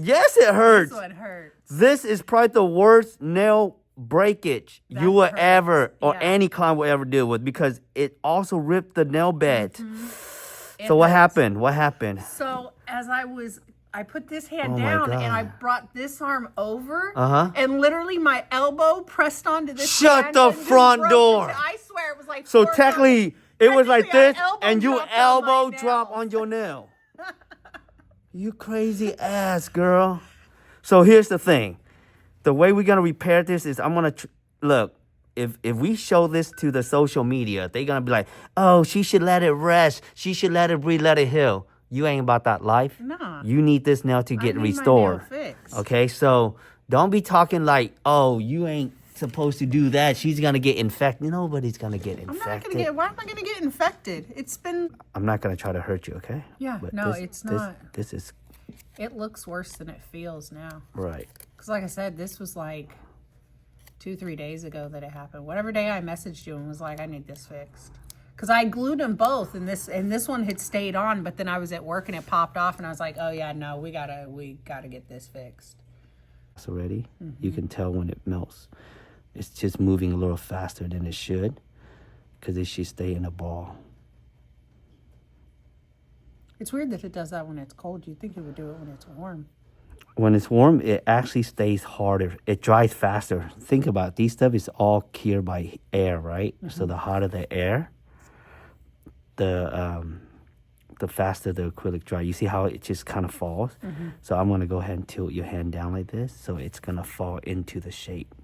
Yes, it hurts. This one hurts. This is probably the worst nail breakage That you will hurts. ever, or Yeah. any client will ever deal with, because it also ripped the nail bed. It So what hurts. happened? What happened? So as I put this hand Oh my down and I God. brought this arm over, Uh-huh. and literally my elbow pressed onto this. Shut hand the and just front broke door. I swear it was like. So 4 technically, it was like Technically, this, I elbow and you dropped on my elbow nail. drop on your nail. You crazy ass girl. So here's the thing. The way we're gonna repair this is I'm gonna look. If we show this to the social media, they're gonna be like, "Oh, she should let it rest. She should let it breathe, let it heal." You ain't about that life. Nah. You need this nail to I get need my nail restored. fixed. Okay, so don't be talking like, "Oh, you ain't supposed to do that. She's gonna get infected." Nobody's gonna get I'm not infected. gonna get. Why am I gonna get infected? It's been. I'm not gonna try to hurt you, okay? Yeah, But no, it's not. This is It looks worse than it feels now. right. Because like I said, this was like 2-3 days ago that it happened. Whatever day I messaged you and was like, I need this fixed. Because I glued them both, and this one had stayed on, but then I was at work and it popped off, and I was like, oh yeah, no, we gotta get this fixed. It's already. You can tell when it melts. It's just moving a little faster than it should, because it should stay in a ball. It's weird that it does that when it's cold. You'd think it would do it when it's warm. When it's warm, it actually stays harder. It dries faster. Think about it. These stuff is all cured by air, right? So the hotter the air, the faster the acrylic dry. You see how it just kind of falls? So I'm going to go ahead and tilt your hand down like this, so it's going to fall into the shape.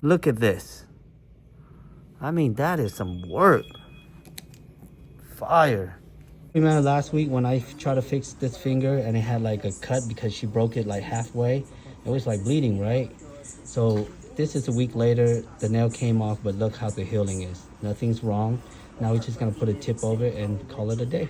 Look at this. I mean, that is some work. Fire. Remember last week when I tried to fix this finger and it had like a cut because she broke it like halfway? It was like bleeding, right? So this is a week later. The nail came off, but look how the healing is. Nothing's wrong. Now we're just gonna put a tip over it and call it a day.